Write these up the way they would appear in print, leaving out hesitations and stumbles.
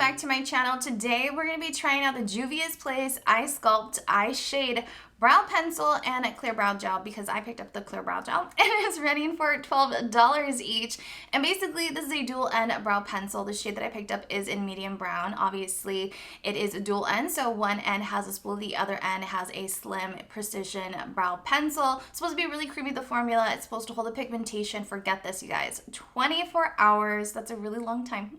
back to my channel. Today we're going to be trying out the Juvia's Place Eye Sculpt Eye Shade Brow Pencil and a Clear Brow Gel because I picked up the Clear Brow Gel and it's running for $12 each. And basically this is a dual end brow pencil. The shade that I picked up is in medium brown. Obviously it is a dual end, so one end has a spool, the other end has a slim precision brow pencil. It's supposed to be really creamy, the formula. It's supposed to hold the pigmentation. Forget this, you guys. 24 hours. That's a really long time.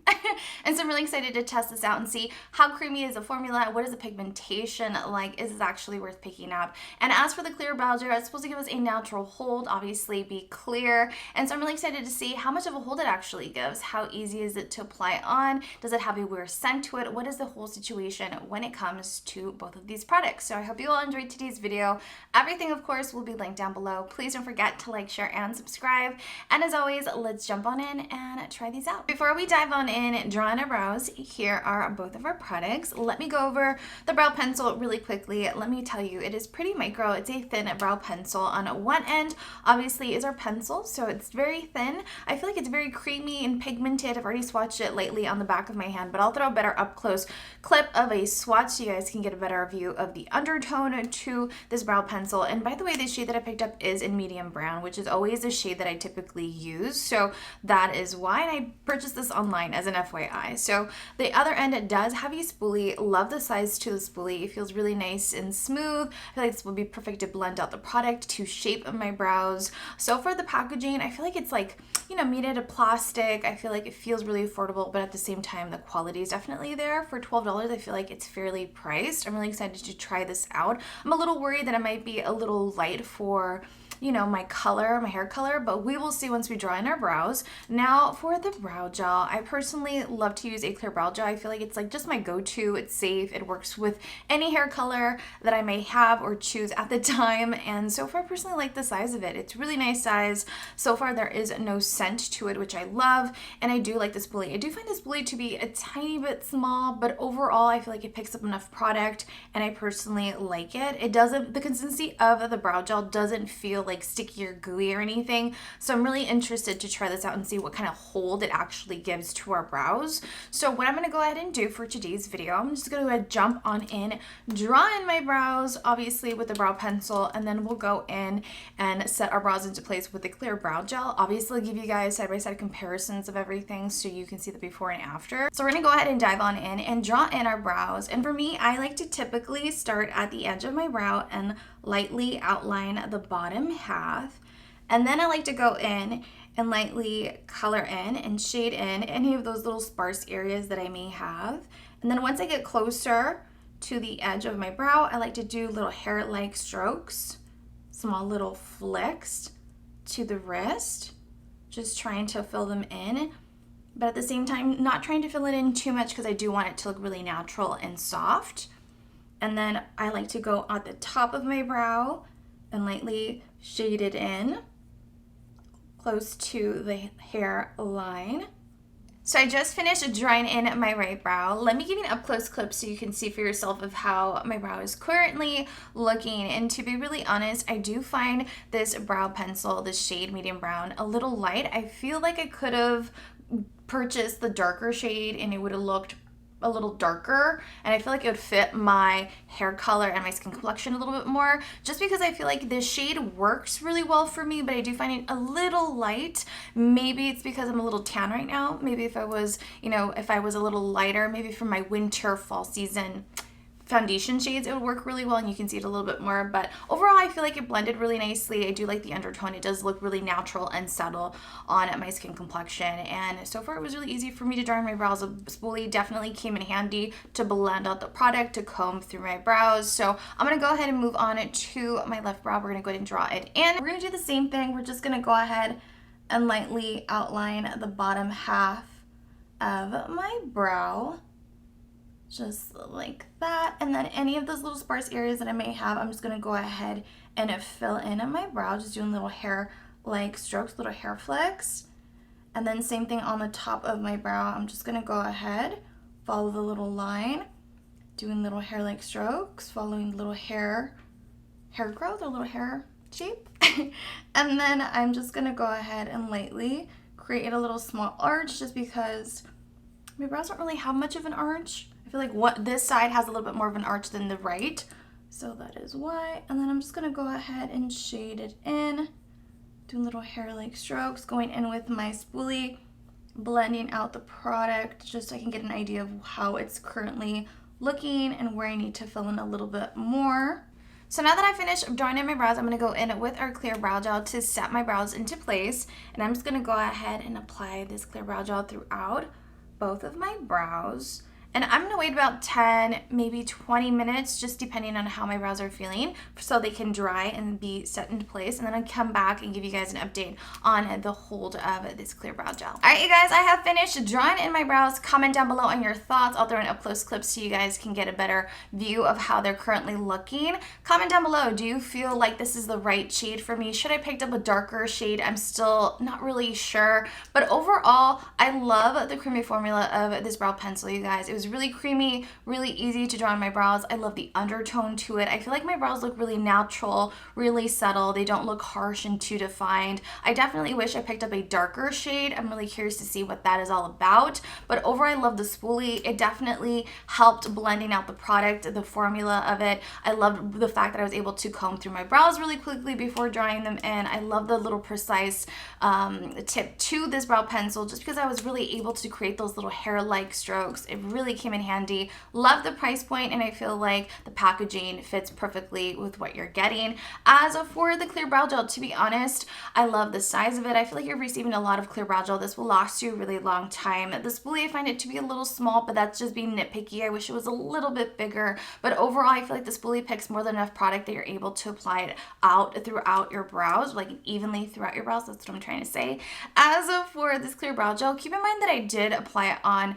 And so I'm really excited to test this out and see how creamy is the formula, what is the pigmentation like, is this actually worth picking up. And as for the Clear Brow Gel, it's supposed to give us a natural hold, obviously be clear. And so I'm really excited to see how much of a hold it actually gives. How easy is it to apply on? Does it have a weird scent to it? What is the whole situation when it comes to both of these products? So I hope you all enjoyed today's video. Everything, of course, will be linked down below. Please don't forget to like, share, and subscribe. And as always, let's jump on in and try these out. Before we dive on in, draw in our brows, here are both of our products. Let me go over the brow pencil really quickly. Let me tell you, it is pretty micro. It's a thin brow pencil. On one end, obviously, is our pencil, so it's very thin. I feel like it's very creamy and pigmented. I've already swatched it lightly on the back of my hand, but I'll throw a better up close clip of a swatch so you guys can get a better view of the undertone to this brow pencil. And by the way, the shade that I picked up is in medium brown, which is always the shade that I typically use, so that is why I purchased this online as an FYI. So the other end does have a spoolie. Love the size to the spoolie. It feels really nice and smooth. I feel like this will be perfect to blend out the product, to shape my brows. So for the packaging, I feel like it's like, you know, made out of plastic. I feel like it feels really affordable, but at the same time, the quality is definitely there. For $12, I feel like it's fairly priced. I'm really excited to try this out. I'm a little worried that it might be a little light for, you know, my color, my hair color, but we will see once we draw in our brows. Now for the brow gel, I personally love to use a Clear Brow Gel. I feel like it's like just my go-to. It's safe. It works with any hair color that I may have or choose at the time. And so far, I personally like the size of it. It's really nice size. So far, there is no scent to it, which I love. And I do like the spoolie. I do find the spoolie to be a tiny bit small, but overall, I feel like it picks up enough product and I personally like it. It doesn't, the consistency of the brow gel doesn't feel like sticky or gooey or anything. So I'm really interested to try this out and see what kind of hold it actually gives to our brows. So what I'm going to go ahead and do for today's video, I'm just going to jump on in, draw in my brows, obviously with the brow pencil, and then we'll go in and set our brows into place with the Clear Brow Gel. Obviously, I'll give you guys side-by-side comparisons of everything so you can see the before and after. So we're going to go ahead and dive on in and draw in our brows. And for me, I like to typically start at the edge of my brow and lightly outline the bottom half. And then I like to go in and lightly color in and shade in any of those little sparse areas that I may have. And then once I get closer to the edge of my brow, I like to do little hair-like strokes, small little flicks to the wrist, just trying to fill them in. But at the same time, not trying to fill it in too much because I do want it to look really natural and soft. And then I like to go at the top of my brow and lightly shade it in close to the hairline. So I just finished drawing in my right brow. Let me give you an up close clip so you can see for yourself of how my brow is currently looking. And to be really honest, I do find this brow pencil, this shade medium brown, a little light. I feel like I could have purchased the darker shade and it would have looked a little darker, and I feel like it would fit my hair color and my skin complexion a little bit more, just because I feel like this shade works really well for me, but I do find it a little light. Maybe it's because I'm a little tan right now. Maybe if I was, you know, if I was a little lighter, maybe for my winter, fall season foundation shades, it would work really well and you can see it a little bit more. But overall, I feel like it blended really nicely. I do like the undertone. It does look really natural and subtle on my skin complexion. And so far, it was really easy for me to draw in my brows. A spoolie definitely came in handy to blend out the product, to comb through my brows. So I'm going to go ahead and move on to my left brow. We're going to go ahead and draw it in. We're going to do the same thing. We're just going to go ahead and lightly outline the bottom half of my brow. Just like that. And then any of those little sparse areas that I may have, I'm just going to go ahead and fill in my brow, just doing little hair-like strokes, little hair flicks. And then same thing on the top of my brow. I'm just going to go ahead, follow the little line, doing little hair-like strokes, following little hair growth or little hair shape. And then I'm just going to go ahead and lightly create a little small arch just because My brows don't really have much of an arch. I feel like this side has a little bit more of an arch than the right. So that is why. And then I'm just gonna go ahead and shade it in. Doing little hair-like strokes, going in with my spoolie, blending out the product just so I can get an idea of how it's currently looking and where I need to fill in a little bit more. So now that I finished drawing in my brows, I'm going to go in with our clear brow gel to set my brows into place. And I'm just going to go ahead and apply this clear brow gel throughout both of my brows. And I'm going to wait about 10, maybe 20 minutes, just depending on how my brows are feeling, so they can dry and be set into place. And then I'll come back and give you guys an update on the hold of this clear brow gel. All right, you guys, I have finished drawing in my brows. Comment down below on your thoughts. I'll throw in up close clips so you guys can get a better view of how they're currently looking. Comment down below, do you feel like this is the right shade for me? Should I pick up a darker shade? I'm still not really sure. But overall, I love the creamy formula of this brow pencil, you guys. It was really creamy, really easy to draw on my brows. I love the undertone to it. I feel like my brows look really natural, really subtle. They don't look harsh and too defined. I definitely wish I picked up a darker shade. I'm really curious to see what that is all about. But overall, I love the spoolie. It definitely helped blending out the product, the formula of it. I loved the fact that I was able to comb through my brows really quickly before drawing them in. I love the little precise tip to this brow pencil just because I was really able to create those little hair-like strokes. It really came in handy. Love the price point, and I feel like the packaging fits perfectly with what you're getting. As for the clear brow gel, to be honest, I love the size of it. I feel like you're receiving a lot of clear brow gel. This will last you a really long time. The spoolie, I find it to be a little small, but that's just being nitpicky. I wish it was a little bit bigger, but overall, I feel like the spoolie picks more than enough product that you're able to apply it out throughout your brows, like evenly throughout your brows. That's what I'm trying to say. As for this clear brow gel, keep in mind that I did apply it on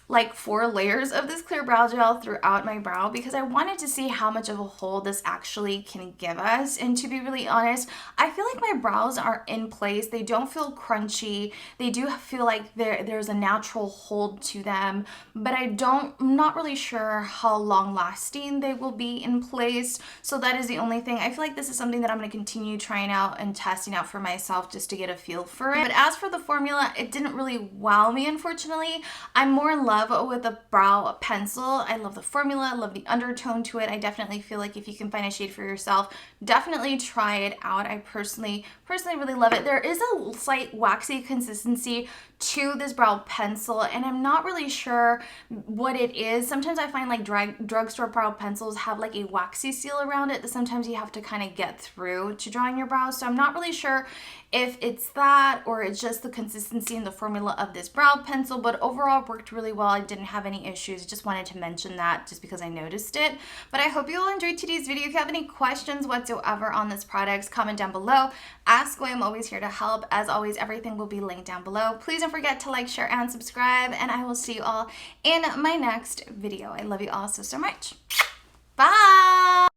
like 4 layers of this clear brow gel throughout my brow because I wanted to see how much of a hold this actually can give us. And to be really honest, I feel like my brows are in place. They don't feel crunchy. They do feel like there's a natural hold to them, but I'm not really sure how long lasting they will be in place. So that is the only thing. I feel like this is something that I'm going to continue trying out and testing out for myself just to get a feel for it. But as for the formula, it didn't really wow me, unfortunately. I'm more in love with the brow pencil. I love the formula, I love the undertone to it. I definitely feel like if you can find a shade for yourself, definitely try it out. I personally really love it. There is a slight waxy consistency to this brow pencil, and I'm not really sure what it is. Sometimes I find like drugstore brow pencils have like a waxy seal around it that sometimes you have to kind of get through to drawing your brows. So I'm not really sure if it's that or it's just the consistency and the formula of this brow pencil, but overall worked really well. I didn't have any issues. Just wanted to mention that just because I noticed it. But I hope you all enjoyed today's video. If you have any questions whatsoever on this product, comment down below. Ask away. I'm always here to help. As always, everything will be linked down below. Please don't forget to like, share, and subscribe, and I will see you all in my next video. I love you all so much. Bye!